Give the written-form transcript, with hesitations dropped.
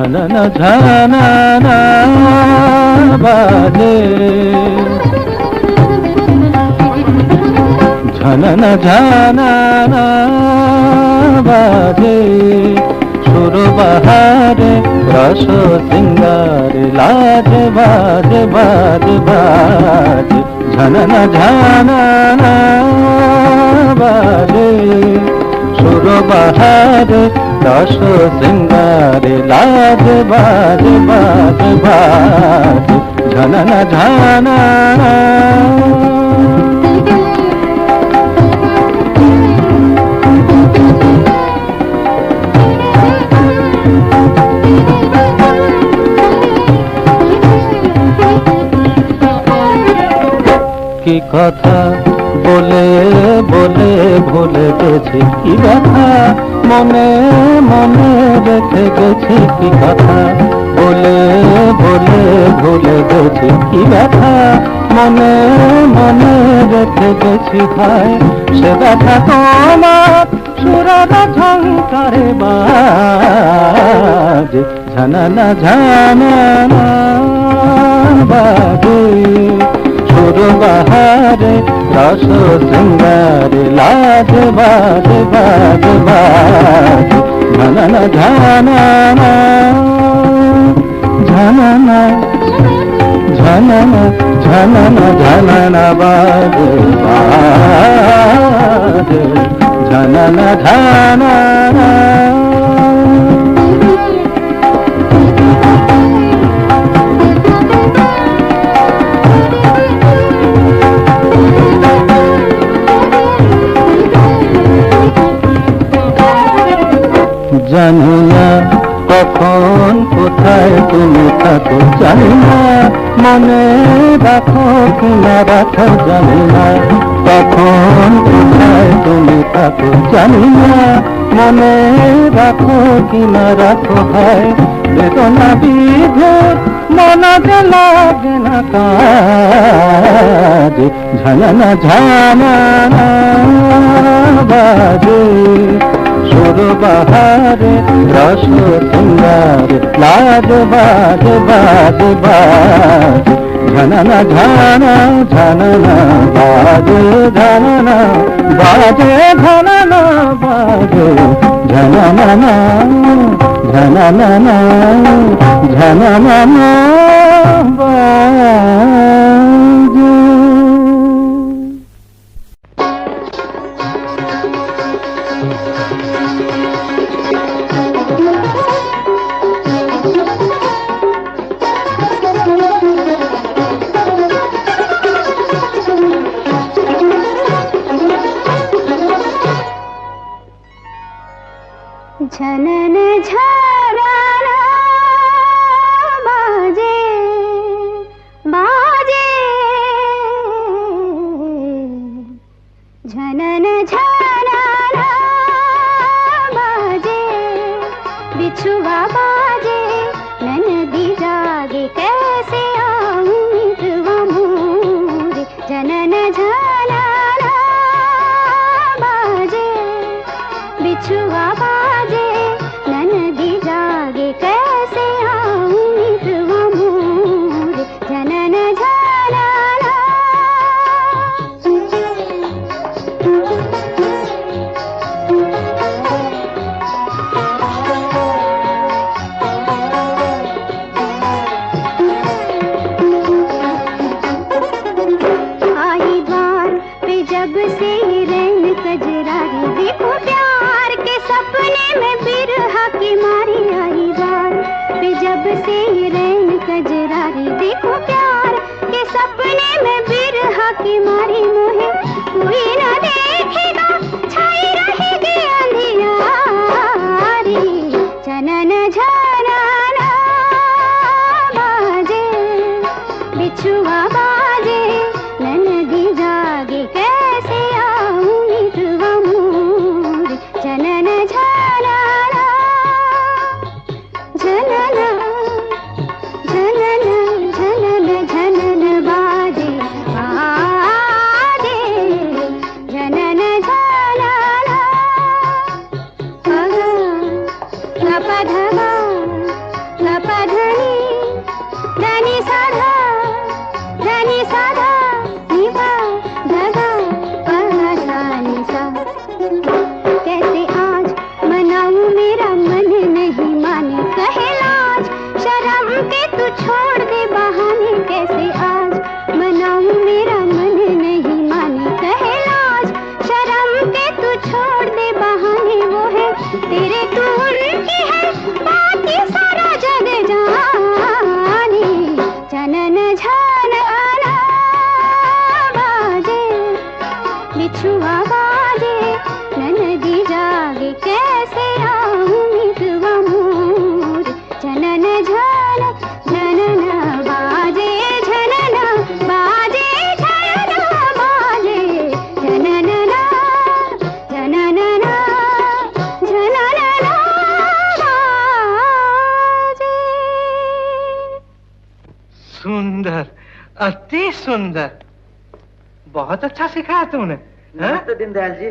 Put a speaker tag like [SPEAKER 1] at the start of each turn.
[SPEAKER 1] झनन झनन बाजे झनन झनन बाजे सुर बहारे रस सिंगारे लाज बाज बाज बाज झनन झनन बाजे सुर बहारे रस सिंगारे लाज बाज बाज बाज झनन झनन की कथा बोले बोले भूले गेছি की ব্যথা মনে মনে রেখে গেছি की कथा बोले बोले भूले गेছি की ব্যথা মনে মনে রেখে গেছি হায় সে ব্যথা তোমার সুরের ঝংকারে বাজে ঝনন ঝনন বাজে सुर बहारे रस सिंगारे लाज बाज बाज बाज झनन झनन झनन झनन झनन झनन बाज बाज झनन झनन জানি না কখন কোথায় তুমি থাকো জানি না মনে রাখো কিনা রাখো জানি না কখন কোথায় তুমি থাকো জানি না মনে রাখো কিনা রাখো হয় বেদনা বিভোর মনে যে লাগে না কাজ ঝনন ঝনন বাজে सुर बहारे रस सिंगारे लाज बाज बाज बाज झनन झनन झनन बाजे झनन बाजे झनन बाजे झनन झनन झनन बाजे
[SPEAKER 2] झनन झनन बाजे बाजे झनन झनन बाजे बिछुआ बाजे ननदी जागे कैसे आऊं मितवा मोरे झनन झनन बाजे बिछुआ बाजे ननदी जागे कैसे आऊं मितवा मोरे झनन झनन आई द्वार पे जब से रैन कजरारी देखो प्यार के सपने में बिरहा की मारी आई द्वार पे जब से रैन कजरारी देखो प्यार के सपने में बिरहा की मारी मोहे कोई ना देखेगा छाई रहेगी अंधियारी झनन झनन बाजे बिछुआ बाजे ननदी जागे कैसे आऊं मितवा मोरे झनन झनन झनन झनन झनन झनन बाजे बाजे झनन झनन छोड़ दे बहाने, कैसे आज मनाऊं मेरा मन नहीं माने। कहे लाज शर्म के तू छोड़ दे बहाने, वो है तेरे तू उनकी है बाकी सारा जग जाने। जनन झन आना बाजे, बिछुआ बाजे, ननदी जागे, कैसे आऊं मितवा मोर। जनन झन जनन बाजे, जनन बाजे, जनन बाजे, जनन ना जनन ना जनन ना बाजे।
[SPEAKER 3] सुंदर, अति सुंदर, बहुत अच्छा सिखाया तुमने।
[SPEAKER 4] नमस्ते दीनदयाल जी।